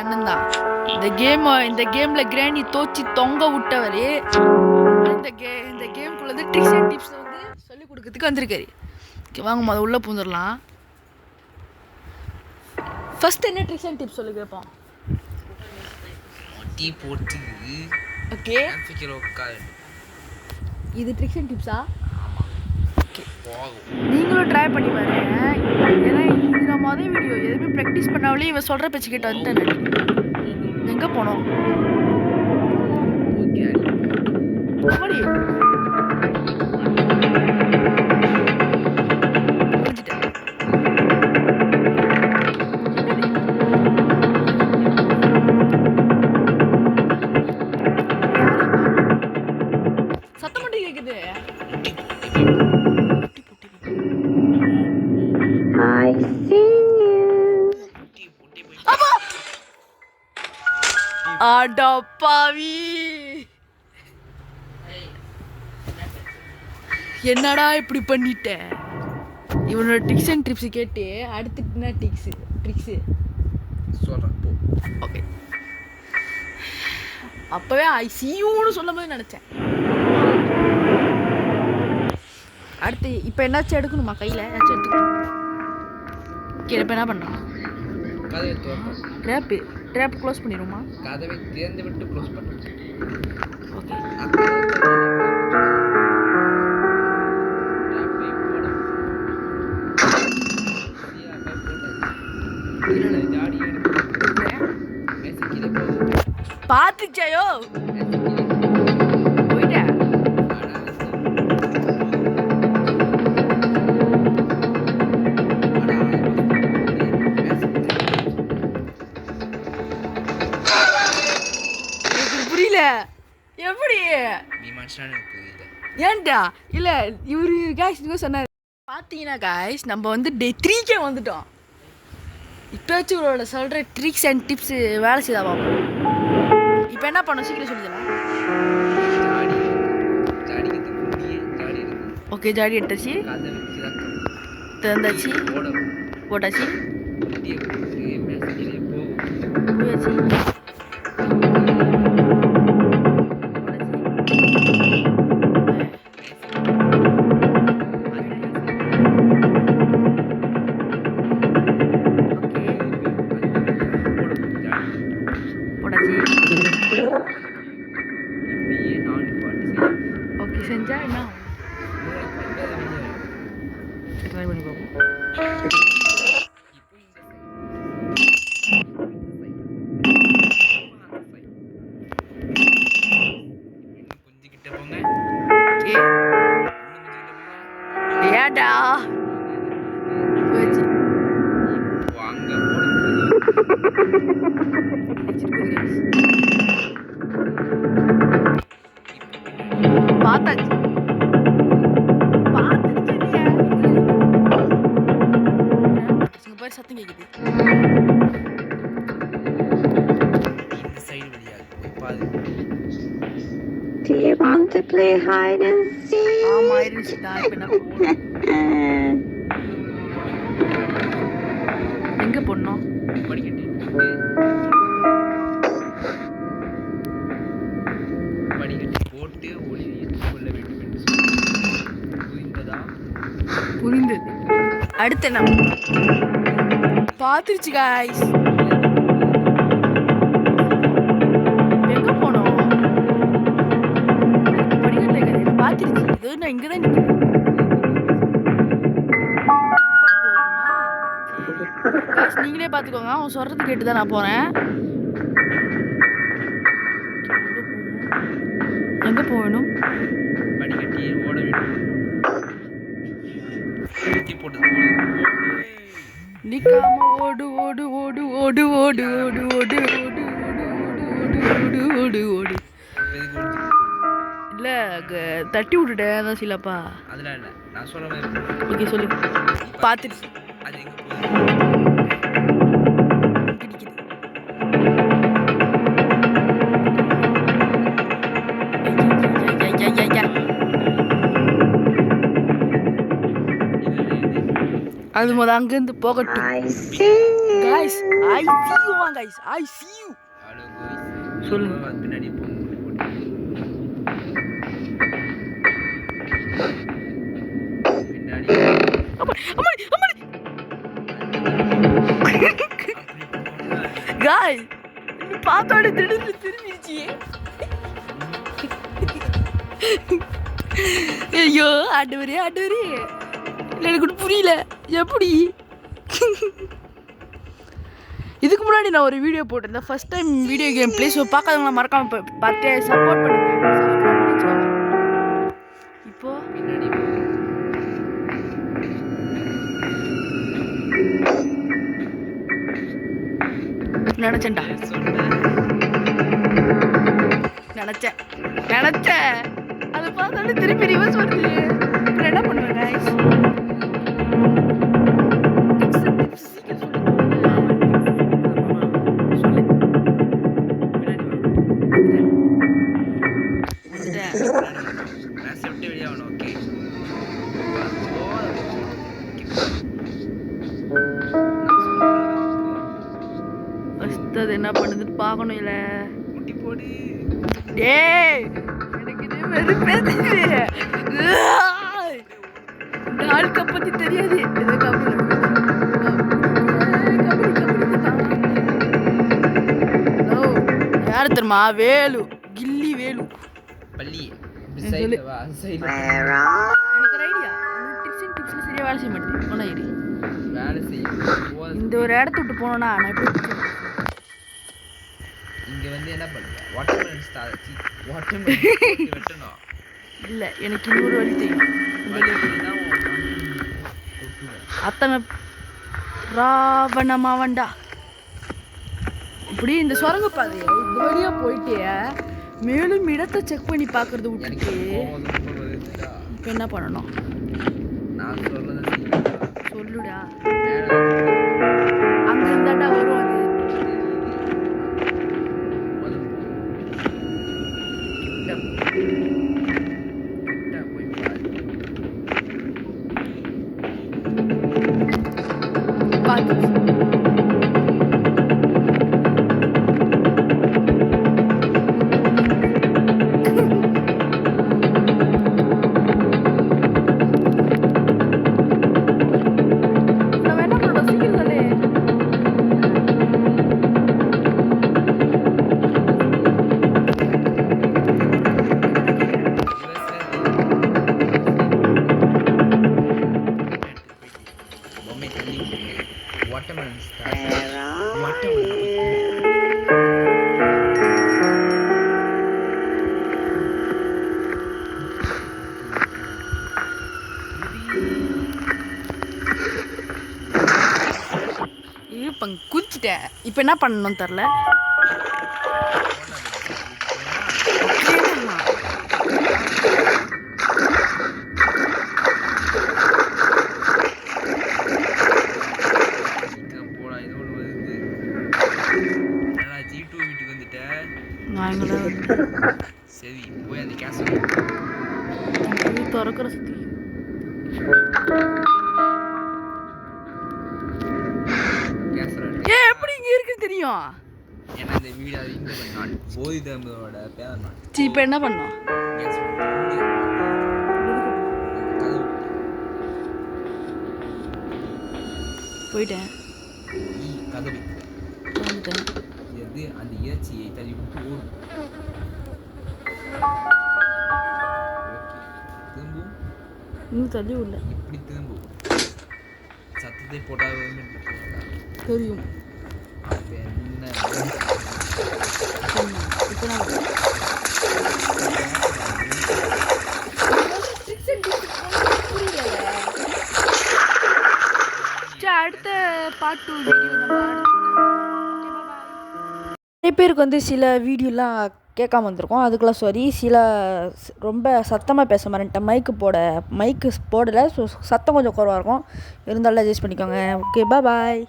அண்ணன் தான். இந்த கேம்ல கிராணி தோச்சி தொங்க விட்டவரு இந்த கேம்குள்ள வந்து ட்ரிக்ஸ் அண்ட் டிப்ஸ் வந்து சொல்லிக் கொடுக்கறதுக்கு வந்திருக்காரு. வாங்க முதல்ல உள்ள பூந்துடலாம். ஃபர்ஸ்ட் என்ன ட்ரிக்ஸ் அண்ட் டிப்ஸ் சொல்லி கேட்போம். ஓகே, இது ட்ரிக்ஸ் அண்ட் டிப்ஸா? நீங்களும் ட்ரை பண்ணி பாருங்க. ஏன்னா இது மொதல் வீடியோ, எதுவுமே ப்ராக்டிஸ் பண்ணாமலே இவன் சொல்கிற பேச்சு கேட்டு வந்துட்டேன். எங்கே போனோம்? சத்தம் மட்டும் கேட்குது. அடப்பாவி, என்னடா இப்படி பண்ணிட்ட? இவனோட ட்ரிக்ஸ் அண்ட் ட்ரிப்ஸ் கேட்டு அடுத்து என்ன ட்ரிக்ஸு சொல்கிறேன். ஓகே, அப்போவே ஐசியூன்னு சொல்லும் போது நினச்சேன். அடுத்து இப்போ என்னாச்சும் எடுக்கணுமா? கையில் ஏதாச்சும் எடுத்துக்கணும். ஓகே, இப்போ என்ன பண்ணுறோம்? ட்ராப் க்ளோஸ் பண்ணிடுமா? கதவை திறந்து விட்டு க்ளோஸ் பண்ணுறோம். ஓகே, பார்த்துச்சாயோ போயிட்டேன். புரியல எப்படி? ஏன்டா இல்லை இவரு காய்ஸ் சொன்னார். பார்த்தீங்கன்னா காய்ஸ் நம்ம வந்து டே 3 வந்துட்டோம். இப்போச்சும் இவரோட சொல்கிற ட்ரிக்ஸ் அண்ட் டிப்ஸ் வேலை செய்தா பார்ப்போம். இப்போ என்ன பண்ணோம் சீக்கிரம் சொல்லிடலாம். ஓகே, ஜாடி எடுத்தாச்சு, திறந்தாச்சு, போட்டாச்சு, போயாச்சு. ஓகே, செஞ்சா என்ன ட்ரை பண்ணி பார்ப்போம். ஏடா பார்த்தாச்சு, பாரு சத்தம் கேக்குது. இந்த சைடு வழியா போய் பாரு. Do you want to play hide and seek? ஆமா, இருந்துச்சுடா. இப்போ என்ன போகணும்? எங்கே போடணும்? படிக்கட்டு போட்டு ஒளி கொள்ள வேண்டும் என்று புரிந்ததா? புரிந்தது. அடுத்து என்ன பார்த்துருச்சு காய்ஸ். எங்கே போனோம்? படிக்கட்டில் பார்த்துருச்சு. இது நான் இங்கே தான் நிற்கிறேன். நீங்களே பார்த்துக்கோங்க, அவன் சொல்கிறது கேட்டு தான் நான் போகிறேன். எங்கே போகணும்? படிக்கட்டி ஓட வேண்டும். நிக்காம ஓடு ஓடு ஓடு ஓடு ஓடு ஓடு ஓடு ஓடு ஓடு ஓடு ஓடு. இல்லை தட்டி விட்டுட்டேன், அதான் சிலப்பா. அதெல்லாம் இல்லை, நான் சொல்ல மாதிரி. ஓகே சொல்லு. பார்த்துட்டு அது எங்கே அது முத அங்கேருந்து போகட்டும். I see. Guys, I see you, guys. I see you. Hello guys சொல்லு. அது பின்னாடி போட்டு பின்னாடி அம்மாடி, அம்மாடி, அம்மாடி. Guys, நீ பார்த்தோட திடீர்னு திரும்பிடுச்சு. ஐயோ ஆண்டவரே ஆண்டவரே, இல்லை எனக்கு ஒன்றும் புரியல எப்படி. இதுக்கு முன்னாடி நான் ஒரு வீடியோ போட்டிருந்தேன், first time video game play. So பார்க்காதவங்கள மறக்காம பார்த்து சப்போர்ட் பண்ணுங்க, சப்ஸ்கிரைப் பண்ணி வச்சுக்கோங்க. இப்போ பின்னாடி நினச்சேன்டா, நினச்சேன் அதை பார்த்தோன்னே திருப்பி ரிவர்ஸ் வருது. அப்புறம் என்ன பண்ணுவேன் guys? சொல்லு. வந்துட்டேன். கிளாஸ் விட்டு வெளியே ஆகணும். ஓகே ஃபர்ஸ்ட் அது என்ன பண்ணுதுன்னு பார்க்கணும். இல்லை முட்டி போடு. டேய், எனக்கு இது வெறுப்பேத்துது. இந்த ஆளுக்க பத்தி தெரியாது. ஏதோ கபடி யாரு தெரியுமா? வேலு, கில்லி வேலு. பள்ளி இப்படி சொல்லு. சைடுல வா, சைடுல Where are எனக்கு ஒரு ஐடியா. டிப்ஸ்ல சரியா வேலை செய்ய மாட்டேங்குது. போனா இரு, வேலை செய்யும். இந்த ஒரு இடத்த விட்டு போனோன்னா நான் எப்படி இங்க வந்து என்ன பண்ணுங்க, வாட்டர்மெலன் வாட்டர்மெலன் வெட்டணும். இல்லை, எனக்கு இன்னொரு வழி தெரியும். இந்த வழி. அத்தனை ராவணமாவண்டா. இப்படி இந்த சுரங்க பாதையை இந்த வழியா போயிட்டே மேலும் இடத்தை செக் பண்ணி பார்க்கறது விட்டுட்டு இப்போ என்ன பண்ணணும்? நான் சொல்றத சொல்லுடா. அங்க இருந்தாண்டா வரும் அது. பார்த்து நம்ம என்ன பண்ணணும்? சீக்கிரம் சொல்லு. வாட்டர்மெலன் Where are இப்போ குதிச்சிட்டேன். இப்போ என்ன பண்ணணும்னு தெரில. போடா, இது ஒன்று வருது. என்னடா G2 வீட்டுக்கு வந்துட்டேன். நான் எங்களை சரி போய் அந்த கேஸ் திறக்கிற சுத்தி ஏன் எப்படி இங்கே இருக்குன்னு தெரியும். ஏன்னா இந்த வீடு அது இந்த நான் போதி தம்பதோட பேர் நான் சரி, இப்போ என்ன பண்ணோம்? கேஸ் போயிட்டேன், கதவு வந்துட்டேன். எது அந்த இயற்சியை தள்ளி விட்டு ஓடும். திரும்பும் இன்னும் தள்ளி விடல. இப்படி திரும்பும் சத்தத்தை போட்டால் தெரியும். அப்போ என்ன இப்போ நான் அடுத்த பார்ட் 2 வீடியோ நிறைய பேருக்கு வந்து சில வீடியோலாம் கேட்காம வந்திருக்கோம். அதுக்கெல்லாம் சாரி. சில ரொம்ப சத்தமாக பேச மாட்டேன். மைக்கு போடலை. ஸோ சத்தம் கொஞ்சம் குறவாக இருக்கும். இருந்தாலும் அட்ஜஸ்ட் பண்ணிக்கோங்க. ஓகே, பாய்.